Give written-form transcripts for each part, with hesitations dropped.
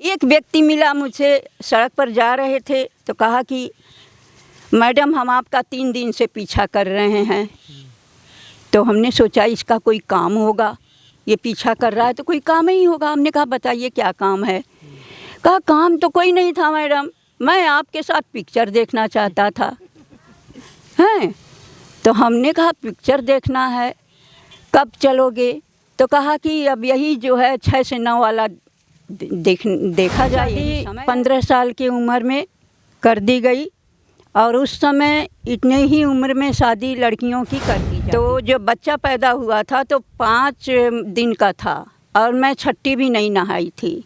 एक व्यक्ति मिला मुझे, सड़क पर जा रहे थे तो कहा कि मैडम हम आपका 3 दिन से पीछा कर रहे हैं। तो हमने सोचा इसका कोई काम होगा, ये पीछा कर रहा है तो कोई काम ही होगा। हमने कहा बताइए क्या काम है। कहा काम तो कोई नहीं था मैडम, मैं आपके साथ पिक्चर देखना चाहता था। हैं तो हमने कहा पिक्चर देखना है, कब चलोगे? तो कहा कि अब यही जो है 6 से 9 वाला देखा जाए। 15 साल की उम्र में कर दी गई और उस समय इतने ही उम्र में शादी लड़कियों की कर दी जाती। तो जो बच्चा पैदा हुआ था तो 5 दिन का था और मैं छठी भी नहीं नहाई थी।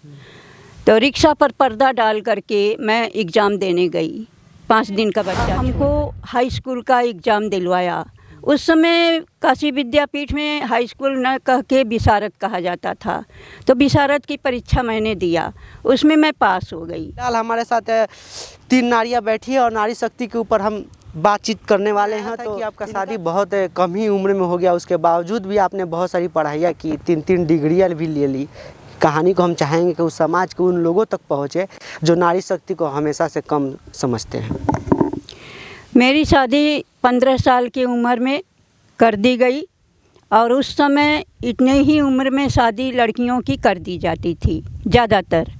तो रिक्शा पर पर्दा डाल करके मैं एग्ज़ाम देने गई। 5 दिन का बच्चा हमको हाई स्कूल का एग्ज़ाम दिलवाया। उस समय काशी विद्यापीठ में हाई स्कूल न कह के विशारद कहा जाता था। तो विशारद की परीक्षा मैंने दिया, उसमें मैं पास हो गई। फिलहाल हमारे साथ 3 नारियाँ बैठी है और नारी शक्ति के ऊपर हम बातचीत करने वाले हैं। तो कि आपका शादी बहुत कम ही उम्र में हो गया, उसके बावजूद भी आपने बहुत सारी पढ़ाइयाँ की, 3 डिग्रियाँ भी ले ली। कहानी को हम चाहेंगे कि उस समाज के उन लोगों तक पहुँचे जो नारी शक्ति को हमेशा से कम समझते हैं। मेरी शादी 15 साल की उम्र में कर दी गई और उस समय इतने ही उम्र में शादी लड़कियों की कर दी जाती थी ज़्यादातर।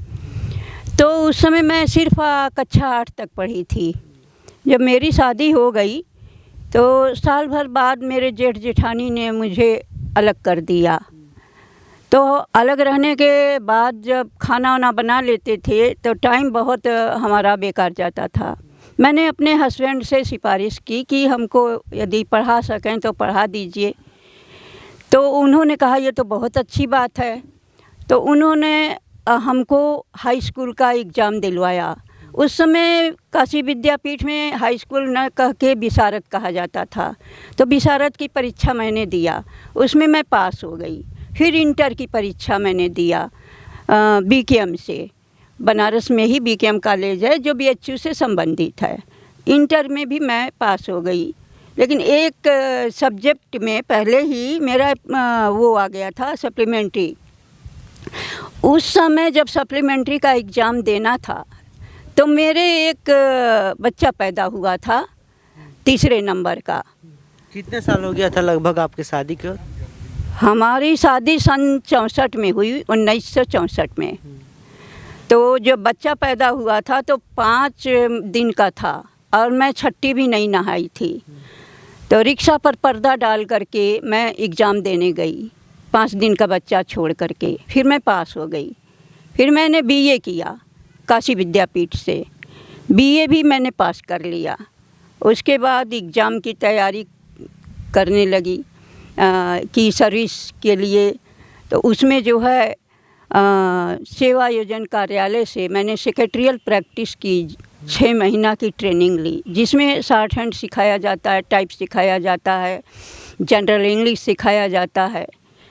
तो उस समय मैं सिर्फ कक्षा 8 तक पढ़ी थी। जब मेरी शादी हो गई तो साल भर बाद मेरे जेठ जेठानी ने मुझे अलग कर दिया। तो अलग रहने के बाद जब खाना वाना बना लेते थे तो टाइम बहुत हमारा बेकार जाता था। मैंने अपने हस्बैंड से सिफारिश की कि हमको यदि पढ़ा सकें तो पढ़ा दीजिए। तो उन्होंने कहा ये तो बहुत अच्छी बात है। तो उन्होंने हमको हाई स्कूल का एग्ज़ाम दिलवाया। उस समय काशी विद्यापीठ में हाई स्कूल न कह के विशारद कहा जाता था। तो विशारद की परीक्षा मैंने दिया, उसमें मैं पास हो गई। फिर इंटर की परीक्षा मैंने दिया बीकेएम से। बनारस में ही बीकेएम कॉलेज है जो बीएचयू से संबंधित है। इंटर में भी मैं पास हो गई, लेकिन एक सब्जेक्ट में पहले ही मेरा वो आ गया था सप्लीमेंट्री। उस समय जब सप्लीमेंट्री का एग्ज़ाम देना था तो मेरे एक बच्चा पैदा हुआ था 3 नंबर का। कितने साल हो गया था लगभग आपकी शादी को? हमारी शादी सन 64 में हुई, 1964 में। तो जो बच्चा पैदा हुआ था तो 5 दिन का था और मैं छठी भी नहीं नहाई थी। तो रिक्शा पर पर्दा डाल करके मैं एग्ज़ाम देने गई 5 दिन का बच्चा छोड़ करके। फिर मैं पास हो गई। फिर मैंने बीए किया काशी विद्यापीठ से। बीए भी मैंने पास कर लिया। उसके बाद एग्ज़ाम की तैयारी करने लगी कि सर्विस के लिए। तो उसमें जो है सेवा योजन कार्यालय से मैंने सेक्रेटरियल प्रैक्टिस की। 6 महीना की ट्रेनिंग ली, जिसमें शॉर्ट हैंड सिखाया जाता है, टाइप सिखाया जाता है, जनरल इंग्लिश सिखाया जाता है।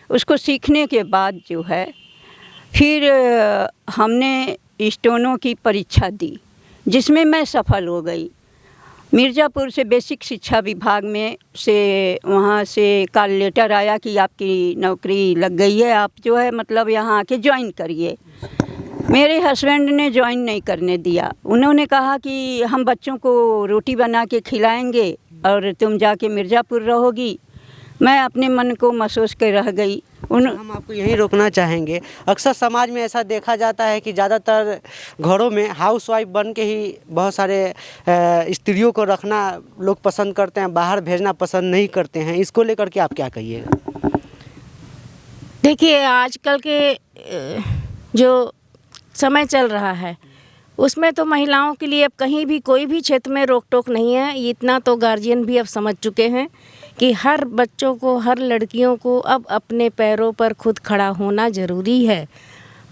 उसको सीखने के बाद जो है फिर हमने स्टोनो की परीक्षा दी, जिसमें मैं सफल हो गई। मिर्ज़ापुर से बेसिक शिक्षा विभाग में से वहाँ से कॉल लेटर आया कि आपकी नौकरी लग गई है, आप जो है मतलब यहाँ आके ज्वाइन करिए। मेरे हस्बैंड ने ज्वाइन नहीं करने दिया। उन्होंने कहा कि हम बच्चों को रोटी बना के खिलाएंगे और तुम जाके मिर्ज़ापुर रहोगी। मैं अपने मन को महसूस कर रह गई। हम आपको यही रोकना चाहेंगे। अक्सर समाज में ऐसा देखा जाता है कि ज़्यादातर घरों में हाउसवाइफ बन के ही बहुत सारे स्त्रियों को रखना लोग पसंद करते हैं, बाहर भेजना पसंद नहीं करते हैं। इसको लेकर के आप क्या कहिएगा? देखिए, आजकल के जो समय चल रहा है उसमें तो महिलाओं के लिए अब कहीं भी कोई भी क्षेत्र में रोक टोक नहीं है। इतना तो गार्जियन भी अब समझ चुके हैं कि हर बच्चों को, हर लड़कियों को अब अपने पैरों पर खुद खड़ा होना ज़रूरी है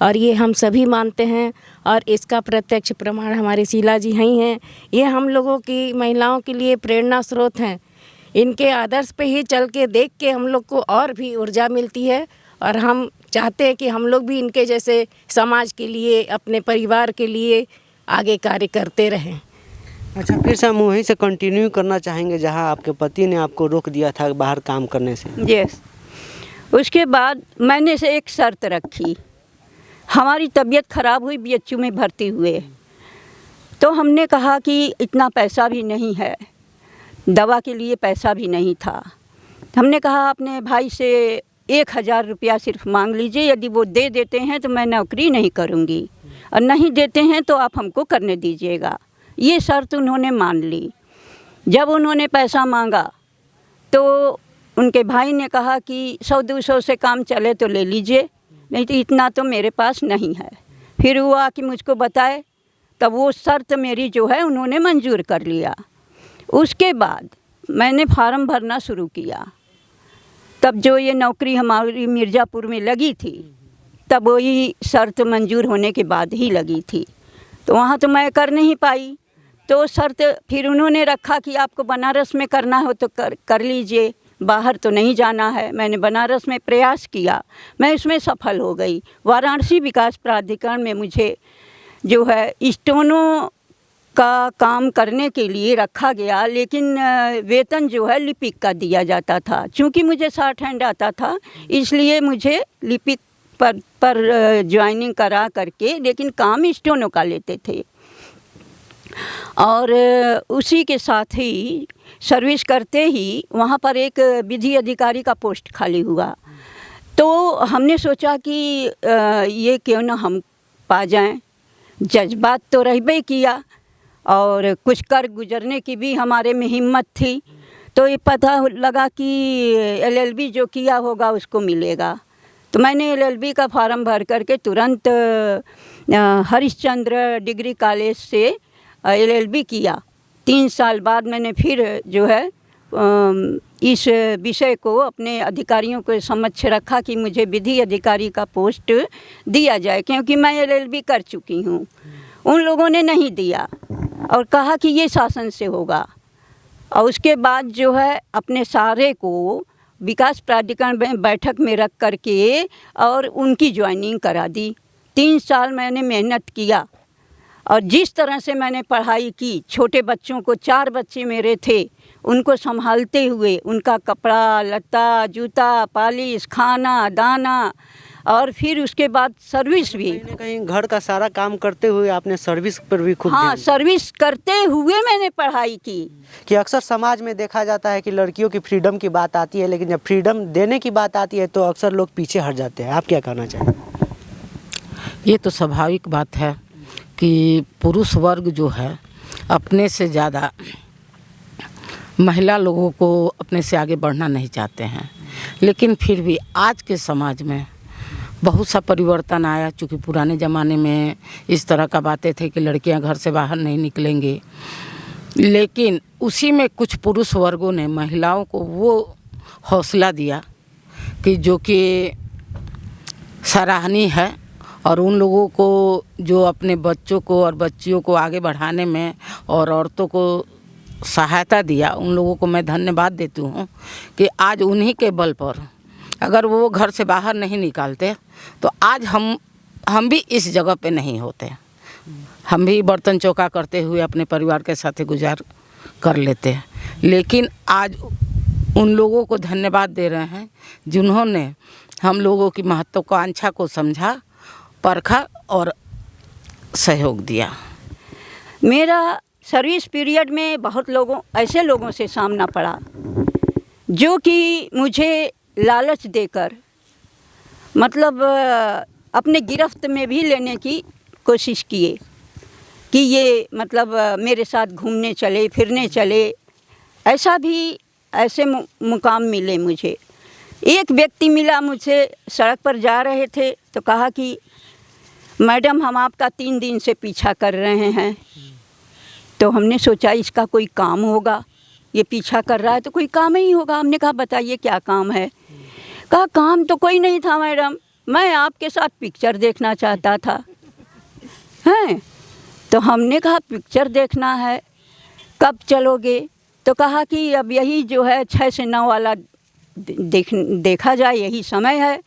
और ये हम सभी मानते हैं। और इसका प्रत्यक्ष प्रमाण हमारी शीला जी ही हैं। ये हम लोगों की महिलाओं के लिए प्रेरणा स्रोत हैं। इनके आदर्श पे ही चल के देख के हम लोग को और भी ऊर्जा मिलती है और हम चाहते हैं कि हम लोग भी इनके जैसे समाज के लिए, अपने परिवार के लिए आगे कार्य करते रहें। अच्छा, फिर से हम वहीं से कंटिन्यू करना चाहेंगे जहां आपके पति ने आपको रोक दिया था बाहर काम करने से। यस। उसके बाद मैंने से एक शर्त रखी। हमारी तबीयत ख़राब हुई, बीएचयू में भर्ती हुए। तो हमने कहा कि इतना पैसा भी नहीं है, दवा के लिए पैसा भी नहीं था। हमने कहा अपने भाई से 1000 रुपया सिर्फ मांग लीजिए, यदि वो दे देते हैं तो मैं नौकरी नहीं करूँगी, और नहीं देते हैं तो आप हमको करने दीजिएगा। ये शर्त उन्होंने मान ली। जब उन्होंने पैसा मांगा तो उनके भाई ने कहा कि 100-200 से काम चले तो ले लीजिए, नहीं तो इतना तो मेरे पास नहीं है। फिर वो आके मुझको बताए, तब वो शर्त मेरी जो है उन्होंने मंजूर कर लिया। उसके बाद मैंने फार्म भरना शुरू किया। तब जो ये नौकरी हमारी मिर्ज़ापुर में लगी थी, तब वही शर्त मंजूर होने के बाद ही लगी थी। तो वहाँ तो मैं कर नहीं पाई, तो शर्त फिर उन्होंने रखा कि आपको बनारस में करना हो तो कर लीजिए, बाहर तो नहीं जाना है। मैंने बनारस में प्रयास किया, मैं इसमें सफल हो गई। वाराणसी विकास प्राधिकरण में मुझे जो है स्टोनों का काम करने के लिए रखा गया, लेकिन वेतन जो है लिपिक का दिया जाता था। चूँकि मुझे शॉर्ट हैंड आता था, इसलिए मुझे लिपिक पर ज्वाइनिंग करा करके, लेकिन काम स्टोनों का लेते थे। और उसी के साथ ही सर्विस करते ही वहाँ पर एक विधि अधिकारी का पोस्ट खाली हुआ। तो हमने सोचा कि ये क्यों ना हम पा जाएं। जज्बात तो रहबे किया और कुछ कर गुजरने की भी हमारे में हिम्मत थी। तो ये पता लगा कि LLB जो किया होगा उसको मिलेगा। तो मैंने LLB का फार्म भर करके तुरंत हरिश्चंद्र डिग्री कॉलेज से LLB किया। 3 साल बाद मैंने फिर जो है इस विषय को अपने अधिकारियों के समक्ष रखा कि मुझे विधि अधिकारी का पोस्ट दिया जाए, क्योंकि मैं LLB कर चुकी हूँ। उन लोगों ने नहीं दिया और कहा कि ये शासन से होगा। और उसके बाद जो है अपने सारे को विकास प्राधिकरण में बैठक में रख करके और उनकी ज्वाइनिंग करा दी। 3 साल मैंने मेहनत किया और जिस तरह से मैंने पढ़ाई की, छोटे बच्चों को 4 बच्चे मेरे थे, उनको संभालते हुए उनका कपड़ा लत्ता, जूता, पालिश, खाना, दाना, और फिर उसके बाद सर्विस भी। कहीं ना कहीं घर का सारा काम करते हुए आपने सर्विस पर भी खूब हाँ, सर्विस करते हुए मैंने पढ़ाई की। कि अक्सर समाज में देखा जाता है कि लड़कियों की फ्रीडम की बात आती है, लेकिन जब फ्रीडम देने की बात आती है तो अक्सर लोग पीछे हट जाते हैं। आप क्या कहना चाहेंगे? ये तो स्वाभाविक बात है कि पुरुष वर्ग जो है अपने से ज़्यादा महिला लोगों को अपने से आगे बढ़ना नहीं चाहते हैं। लेकिन फिर भी आज के समाज में बहुत सा परिवर्तन आया। चूँकि पुराने ज़माने में इस तरह का बातें थे कि लड़कियां घर से बाहर नहीं निकलेंगे, लेकिन उसी में कुछ पुरुष वर्गों ने महिलाओं को वो हौसला दिया कि जो कि सराहनीय है। और उन लोगों को जो अपने बच्चों को और बच्चियों को आगे बढ़ाने में और औरतों को सहायता दिया, उन लोगों को मैं धन्यवाद देती हूँ कि आज उन्हीं के बल पर अगर वो घर से बाहर नहीं निकालते तो आज हम भी इस जगह पे नहीं होते। हम भी बर्तन चौका करते हुए अपने परिवार के साथ गुजार कर लेते हैं। लेकिन आज उन लोगों को धन्यवाद दे रहे हैं जिन्होंने हम लोगों की महत्वाकांक्षा को समझा, परखा और सहयोग दिया। मेरा सर्विस पीरियड में बहुत ऐसे लोगों से सामना पड़ा जो कि मुझे लालच देकर, मतलब अपने गिरफ्त में भी लेने की कोशिश किए कि ये मतलब मेरे साथ घूमने चले, फिरने चले। ऐसे मुकाम मिले मुझे। एक व्यक्ति मिला मुझे, सड़क पर जा रहे थे तो कहा कि मैडम हम आपका 3 दिन से पीछा कर रहे हैं। तो हमने सोचा इसका कोई काम होगा, ये पीछा कर रहा है तो कोई काम ही होगा। हमने कहा बताइए क्या काम है? कहा काम तो कोई नहीं था मैडम, मैं आपके साथ पिक्चर देखना चाहता था। हैं? तो हमने कहा पिक्चर देखना है, कब चलोगे? तो कहा कि अब यही जो है 6 से 9 वाला देखा जाए, यही समय है।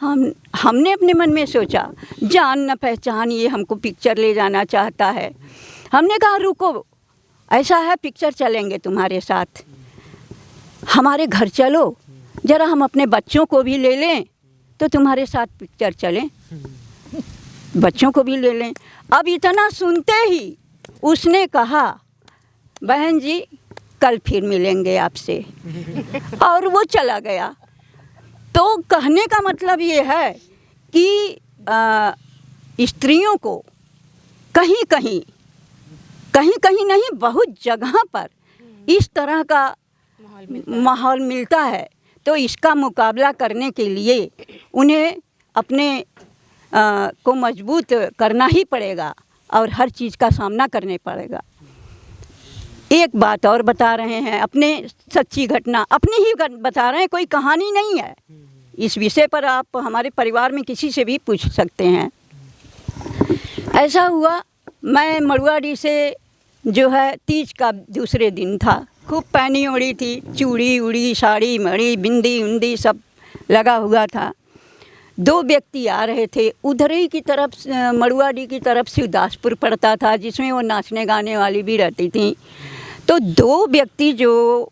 हमने अपने मन में सोचा जान न पहचान ये हमको पिक्चर ले जाना चाहता है। हमने कहा रुको, ऐसा है पिक्चर चलेंगे तुम्हारे साथ, हमारे घर चलो, ज़रा हम अपने बच्चों को भी ले लें तो तुम्हारे साथ पिक्चर चलें। बच्चों को भी ले लें। अब इतना सुनते ही उसने कहा, बहन जी कल फिर मिलेंगे आपसे, और वो चला गया। तो कहने का मतलब ये है कि स्त्रियों को कहीं कहीं नहीं, बहुत जगह पर इस तरह का माहौल मिलता है। तो इसका मुकाबला करने के लिए उन्हें अपने को मजबूत करना ही पड़ेगा और हर चीज़ का सामना करने पड़ेगा। एक बात और बता रहे हैं, अपने सच्ची घटना अपनी ही बता रहे हैं, कोई कहानी नहीं है। इस विषय पर आप हमारे परिवार में किसी से भी पूछ सकते हैं। ऐसा हुआ, मैं मड़ुआडी से जो है तीज का दूसरे दिन था, खूब पहनी ओढ़ी थी, चूड़ी उड़ी साड़ी मड़ी बिंदी उंदी सब लगा हुआ था। 2 व्यक्ति आ रहे थे उधर ही की तरफ, मड़ुआडी की तरफ शिवदासपुर पड़ता था, जिसमें वो नाचने गाने वाली भी रहती थी। तो 2 व्यक्ति जो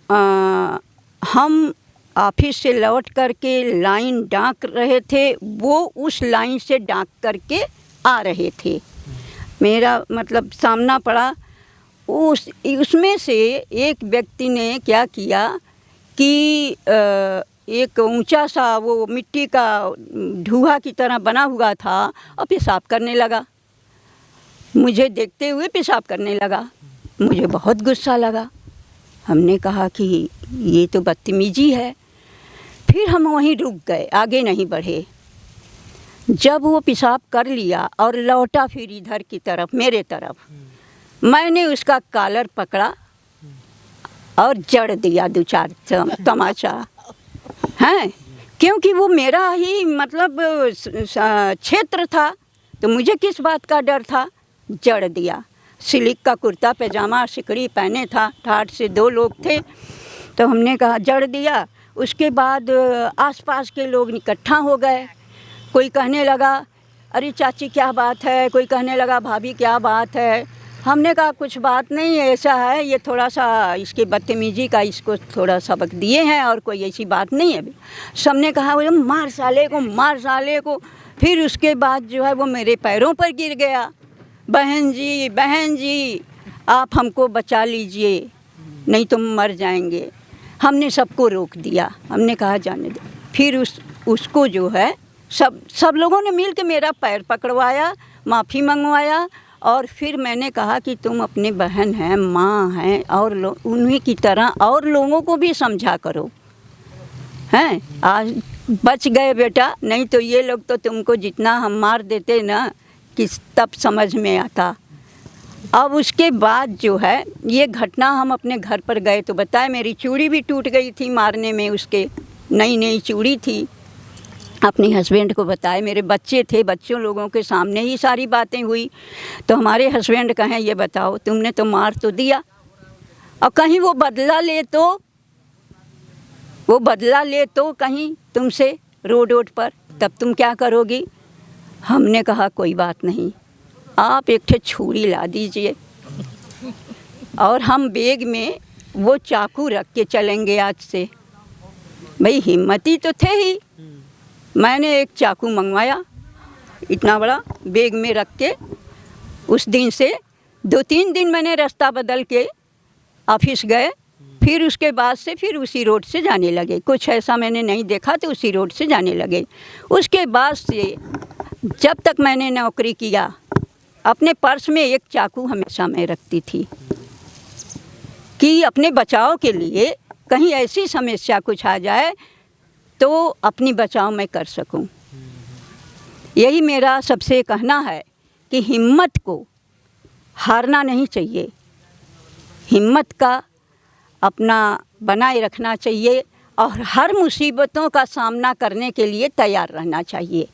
हम ऑफिस से लौट करके लाइन डांक रहे थे, वो उस लाइन से डांक करके आ रहे थे। मेरा मतलब सामना पड़ा। उसमें से एक व्यक्ति ने क्या किया कि एक ऊंचा सा वो मिट्टी का ढूहा की तरह बना हुआ था और पेशाब करने लगा। मुझे देखते हुए पेशाब करने लगा। मुझे बहुत गुस्सा लगा। हमने कहा कि ये तो बदतमीजी है। फिर हम वहीं रुक गए, आगे नहीं बढ़े। जब वो पेशाब कर लिया और लौटा फिर इधर की तरफ मेरे तरफ, मैंने उसका कॉलर पकड़ा और जड़ दिया 2-4 तमाचा, हैं, क्योंकि वो मेरा ही मतलब क्षेत्र था, तो मुझे किस बात का डर था। जड़ दिया। सिल्क का कुर्ता पैजामा सिकड़ी पहने था, ठाठ से 2 लोग थे, तो हमने कहा जड़ दिया। उसके बाद आसपास के लोग इकट्ठा हो गए। कोई कहने लगा अरे चाची क्या बात है, कोई कहने लगा भाभी क्या बात है। हमने कहा कुछ बात नहीं है, ऐसा है ये थोड़ा सा इसके बदतमीजी का इसको थोड़ा सबक दिए हैं और कोई ऐसी बात नहीं है। सबने कहा वो मार साले को, मार साले को। फिर उसके बाद जो है वो मेरे पैरों पर गिर गया। बहन जी आप हमको बचा लीजिए, नहीं तो मर जाएंगे। हमने सबको रोक दिया। हमने कहा जाने दो। फिर उसको जो है सब लोगों ने मिल के मेरा पैर पकड़वाया, माफ़ी मंगवाया, और फिर मैंने कहा कि तुम अपनी बहन हैं, माँ हैं, और उन्हीं की तरह और लोगों को भी समझा करो, हैं। आज बच गए बेटा, नहीं तो ये लोग तो तुमको जितना हम मार देते ना कि तब समझ में आता। अब उसके बाद जो है ये घटना, हम अपने घर पर गए तो बताए मेरी चूड़ी भी टूट गई थी मारने में, उसके नई चूड़ी थी। अपने हस्बैंड को बताए, मेरे बच्चे थे, बच्चों लोगों के सामने ही सारी बातें हुई। तो हमारे हस्बैंड कहें ये बताओ तुमने तो मार तो दिया, और कहीं वो बदला ले तो कहीं तुमसे रोड पर, तब तुम क्या करोगी। हमने कहा कोई बात नहीं, आप एक ठे छुरी ला दीजिए और हम बैग में वो चाकू रख के चलेंगे आज से। भाई हिम्मती तो थे ही। मैंने एक चाकू मंगवाया, इतना बड़ा बैग में रख के। उस दिन से 2-3 दिन मैंने रास्ता बदल के ऑफिस गए। फिर उसके बाद से फिर उसी रोड से जाने लगे। कुछ ऐसा मैंने नहीं देखा तो उसी रोड से जाने लगे। उसके बाद से जब तक मैंने नौकरी किया, अपने पर्स में एक चाकू हमेशा मैं रखती थी कि अपने बचाव के लिए कहीं ऐसी समस्या कुछ आ जाए तो अपनी बचाव मैं कर सकूं। यही मेरा सबसे कहना है कि हिम्मत को हारना नहीं चाहिए, हिम्मत का अपना बनाए रखना चाहिए और हर मुसीबतों का सामना करने के लिए तैयार रहना चाहिए।